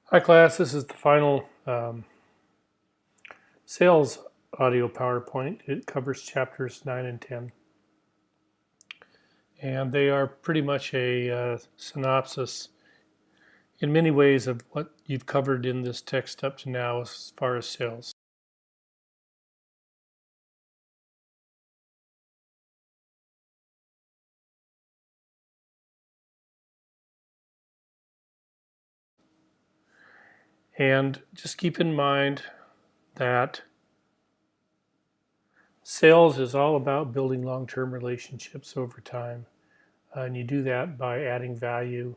Hi class, this is the final sales audio PowerPoint. It covers chapters 9 and 10. And they are pretty much a synopsis in many ways of what you've covered in this text up to now as far as sales. And just keep in mind that sales is all about building long-term relationships over time. And you do that by adding value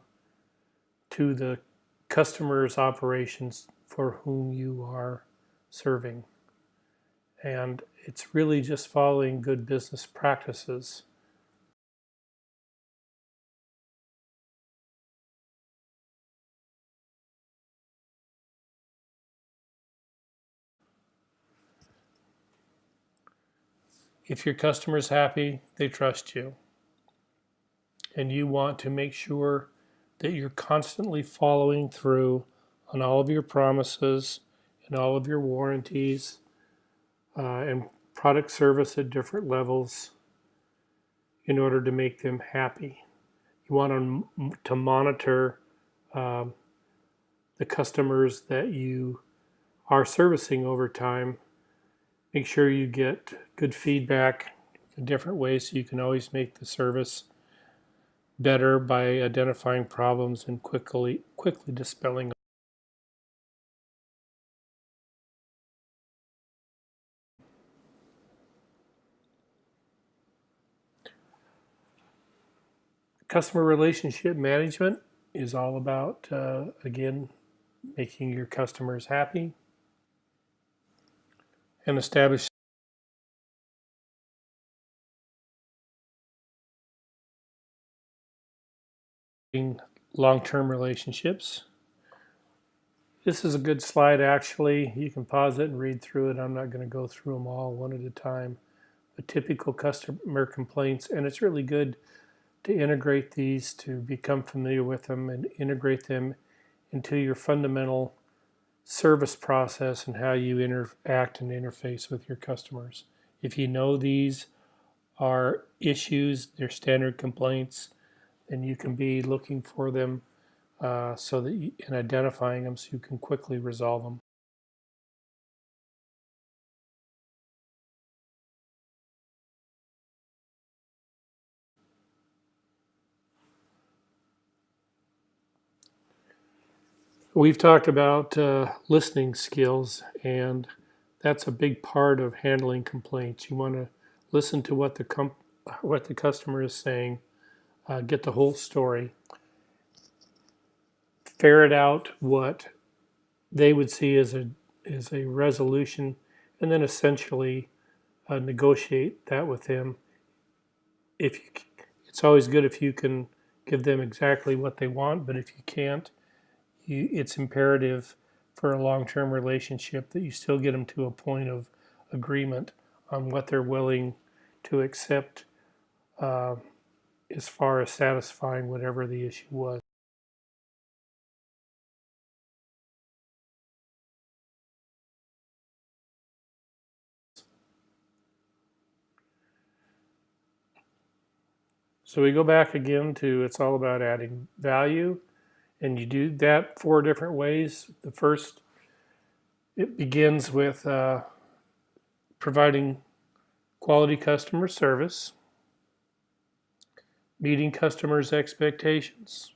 to the customer's operations for whom you are serving. And it's really just following good business practices. If your customer's happy, they trust you. And you want to make sure that you're constantly following through on all of your promises and all of your warranties and product service at different levels in order to make them happy. You want to monitor um, the customers that you are servicing over time. Make sure you get good feedback in different ways so you can always make the service better by identifying problems and quickly dispelling them. Customer relationship management is all about, again, making your customers happy and establishing long-term relationships. This is a good slide, actually. You can pause it and read through it. I'm not going to go through them all one at a time. The typical customer complaints, and it's really good to integrate these, to become familiar with them and integrate them into your fundamental service process and how you interact and interface with your customers. If you know these are issues, they're standard complaints, then you can be looking for them so that and identifying them so you can quickly resolve them. We've talked about listening skills, and that's a big part of handling complaints. You want to listen to what the customer is saying, get the whole story, ferret out what they would see as a resolution, and then essentially negotiate that with them. If you, it's always good if you can give them exactly what they want, but if you can't, it's imperative for a long-term relationship that you still get them to a point of agreement on what they're willing to accept uh, as far as satisfying whatever the issue was. So we go back again to it's all about adding value, and you do that 4 different ways. The first, it begins with providing quality customer service, meeting customers' expectations,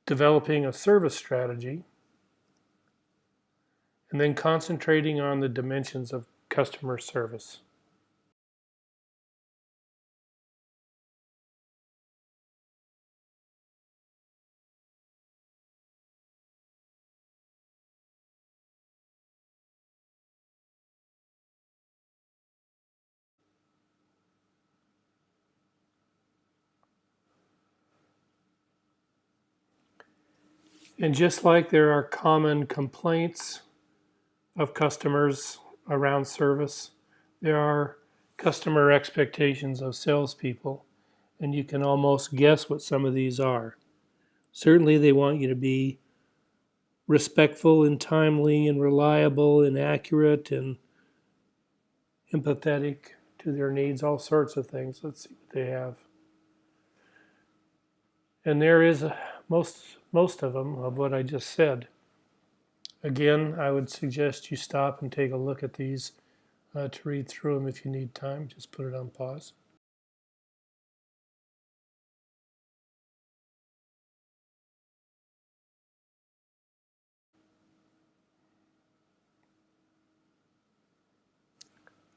developing a service strategy, and then concentrating on the dimensions of customer service. And just like there are common complaints of customers around service, there are customer expectations of salespeople, and you can almost guess what some of these are. Certainly, they want you to be respectful and timely and reliable and accurate and empathetic to their needs, all sorts of things. Let's see what they have. And there is most of them of what I just said. Again, I would suggest you stop and take a look at these to read through them if you need time. Just put it on pause.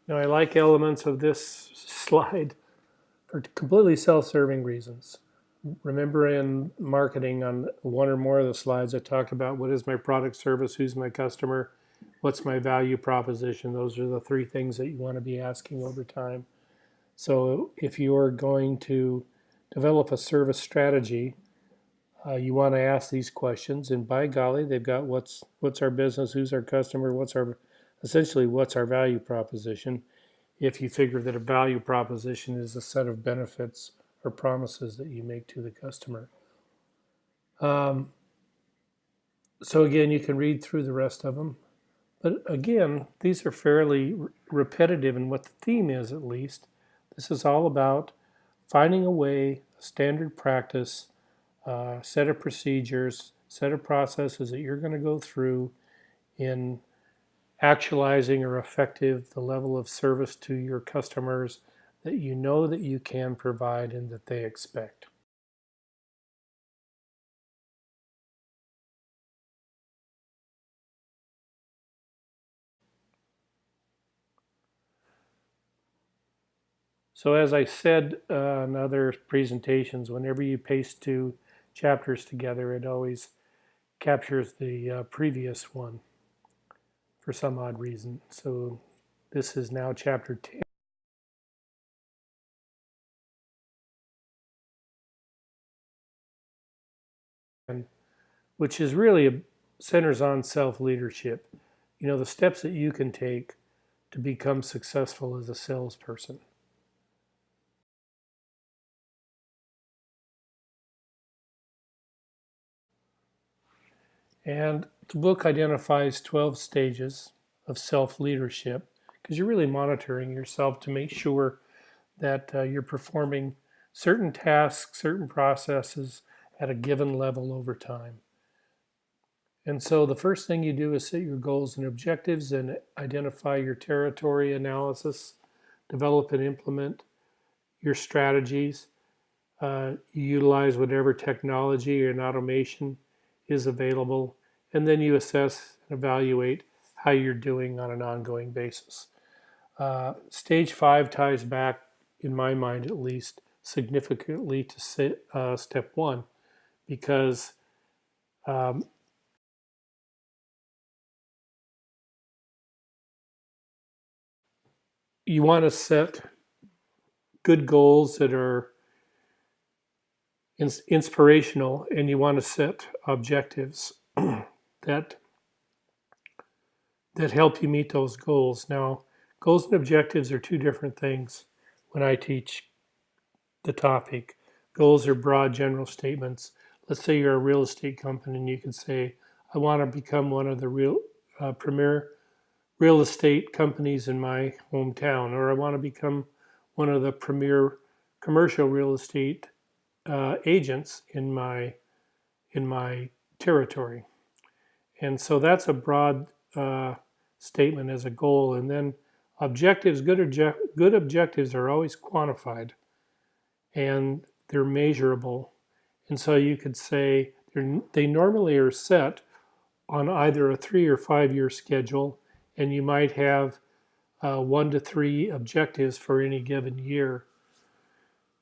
Now, I like elements of this slide for completely self-serving reasons. Remember in marketing on one or more of the slides, I talked about what is my product, service, who's my customer, what's my value proposition. Those are the three things that you want to be asking over time. So if you are going to develop a service strategy, you want to ask these questions. And by golly, they've got what's our business, who's our customer, what's our value proposition. If you figure that a value proposition is a set of benefits or promises that you make to the customer. So again, you can read through the rest of them. But again, these are fairly repetitive in what the theme is, at least. This is all about finding a way, a standard practice, set of procedures, set of processes that you're going to go through in actualizing or effective the level of service to your customers that you know that you can provide and that they expect. So as I said in other presentations, whenever you paste two chapters together, it always captures the previous one for some odd reason. So this is now chapter 10, which is really centers on self-leadership. You know, the steps that you can take to become successful as a salesperson. And the book identifies 12 stages of self-leadership because you're really monitoring yourself to make sure that you're performing certain tasks, certain processes at a given level over time. And so the first thing you do is set your goals and objectives and identify your territory analysis, develop and implement your strategies. You utilize whatever technology and automation is available, and then you assess and evaluate how you're doing on an ongoing basis. Stage 5 ties back, in my mind at least, significantly to step 1 because you want to set good goals that are inspirational, and you want to set objectives that help you meet those goals. Now, goals and objectives are two different things when I teach the topic. Goals are broad general statements. Let's say you're a real estate company and you can say, I want to become one of the premier real estate companies in my hometown, or I want to become one of the premier commercial real estate agents in my territory. And so that's a broad statement as a goal. And then objectives, good objectives are always quantified and they're measurable. And so you could say they normally are set on either a 3 or 5 year schedule, and you might have 1 to 3 objectives for any given year.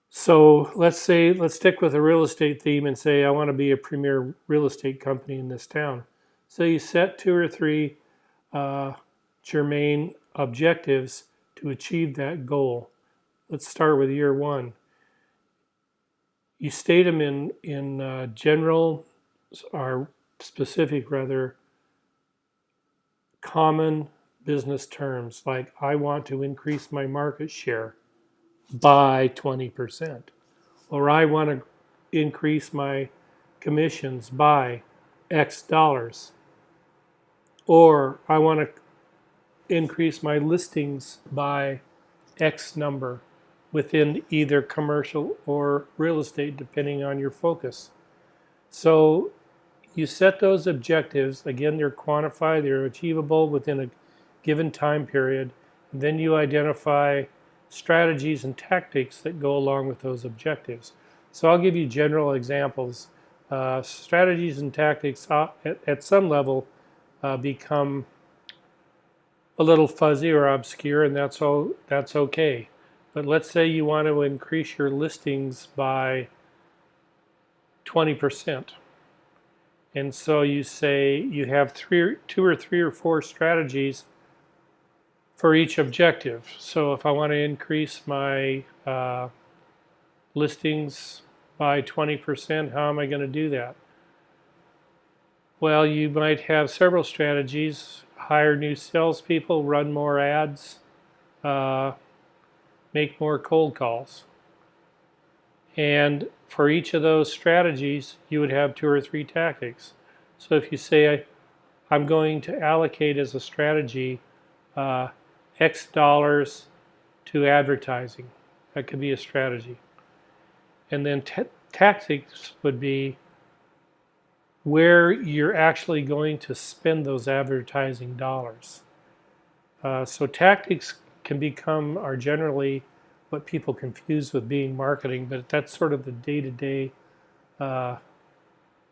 So let's stick with a real estate theme and say I want to be a premier real estate company in this town. So you set 2 or 3 germane objectives to achieve that goal. Let's start with year 1. You state them in general or specific, rather, common business terms, like I want to increase my market share by 20%, or I want to increase my commissions by X dollars. or I want to increase my listings by X number within either commercial or real estate, depending on your focus. So you set those objectives. Again, they're quantified, they're achievable within a given time period. And then you identify strategies and tactics that go along with those objectives. So I'll give you general examples. Strategies and tactics at some level become a little fuzzy or obscure, and that's okay. But let's say you want to increase your listings by 20%. And so you say you have two or three or four strategies for each objective. So if I want to increase my listings by 20%, how am I going to do that? Well, you might have several strategies: hire new salespeople, run more ads, make more cold calls. And for each of those strategies, you would have two or three tactics. So if you say, I'm going to allocate as a strategy X dollars to advertising, that could be a strategy. And then tactics would be where you're actually going to spend those advertising dollars. So tactics are generally what people confuse with being marketing, but that's sort of the day-to-day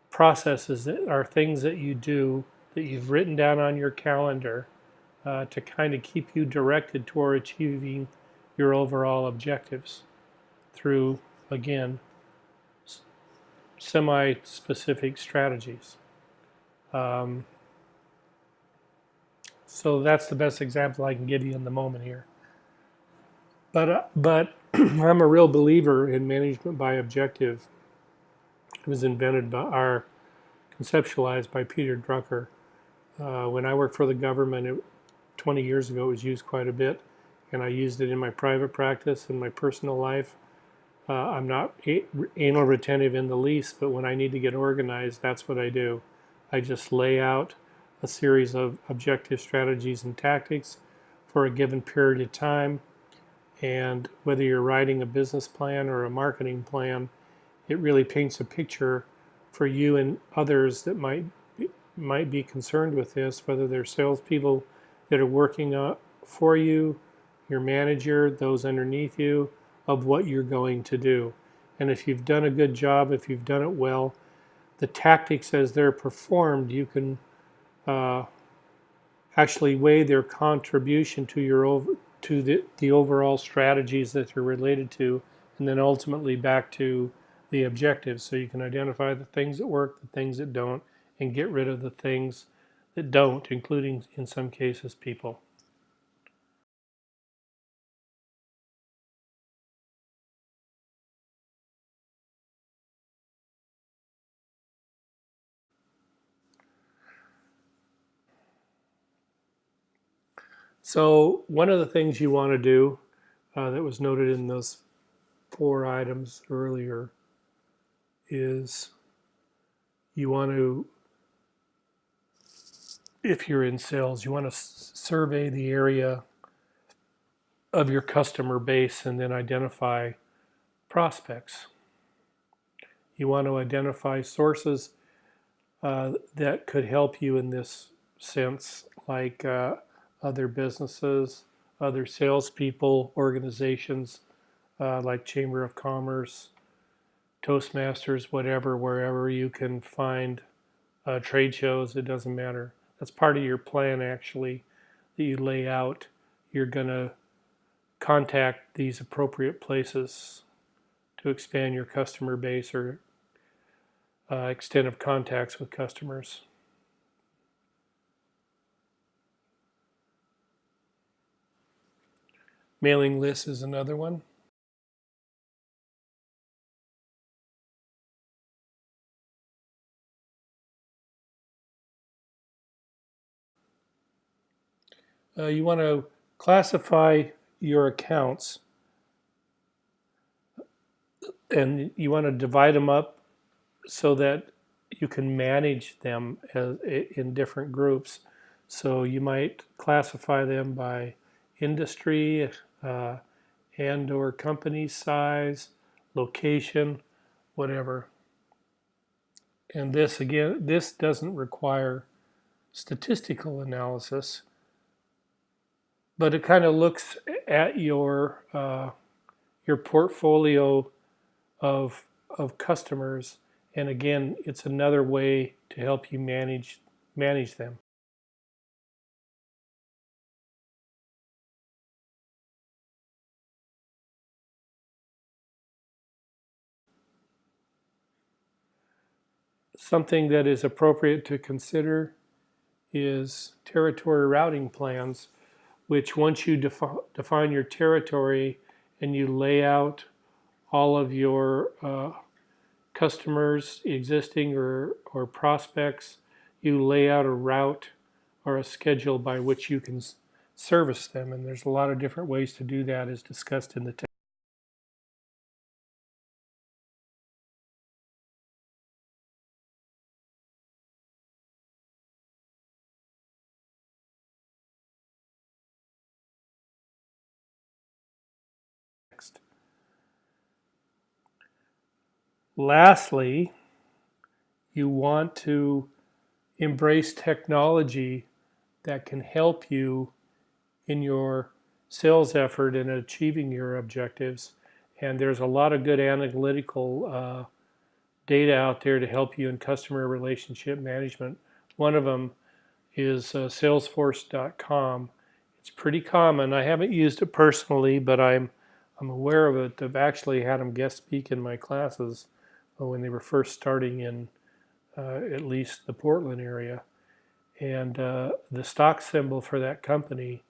processes that are things that you do that you've written down on your calendar to kind of keep you directed toward achieving your overall objectives through, again, semi-specific strategies. So that's the best example I can give you in the moment here. But I'm a real believer in management by objective. It was conceptualized by Peter Drucker. When I worked for the government 20 years ago, it was used quite a bit, and I used it in my private practice and my personal life. I'm not anal retentive in the least, but when I need to get organized, that's what I do. I just lay out a series of objective strategies and tactics for a given period of time. And whether you're writing a business plan or a marketing plan, it really paints a picture for you and others that might be concerned with this, whether they're salespeople that are working for you, your manager, those underneath you, of what you're going to do. And if you've done a good job, if you've done it well, the tactics as they're performed, you can actually weigh their contribution to the overall strategies that they're related to, and then ultimately back to the objectives. So you can identify the things that work, the things that don't, and get rid of the things that don't, including, in some cases, people. So one of the things you want to do that was noted in those 4 items earlier is you want to, if you're in sales, you want to survey the area of your customer base and then identify prospects. You want to identify sources that could help you in this sense, like other businesses, other salespeople, organizations like Chamber of Commerce, Toastmasters, whatever, wherever you can find trade shows, it doesn't matter. That's part of your plan, actually, that you lay out. You're going to contact these appropriate places to expand your customer base or extent of contacts with customers. Mailing lists is another one. You want to classify your accounts, and you want to divide them up so that you can manage them in different groups. So you might classify them by industry and or company size, location, whatever. And this again, this doesn't require statistical analysis, but it kind of looks at your portfolio of customers, and again, it's another way to help you manage them. Something that is appropriate to consider is territory routing plans, which once you define your territory and you lay out all of your customers, existing or prospects, you lay out a route or a schedule by which you can service them. And there's a lot of different ways to do that, as discussed in the text. Lastly, you want to embrace technology that can help you in your sales effort and achieving your objectives. And there's a lot of good analytical data out there to help you in customer relationship management. One of them is Salesforce.com. It's pretty common. I haven't used it personally, but I'm aware of it. I've actually had them guest speak in my classes when they were first starting in at least the Portland area. And the stock symbol for that company,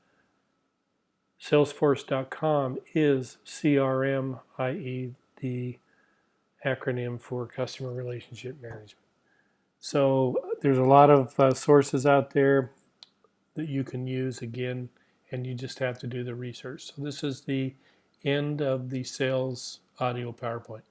Salesforce.com, is CRM, i.e. the acronym for Customer Relationship Management. So there's a lot of sources out there that you can use, again, and you just have to do the research. So this is the end of the sales audio PowerPoint.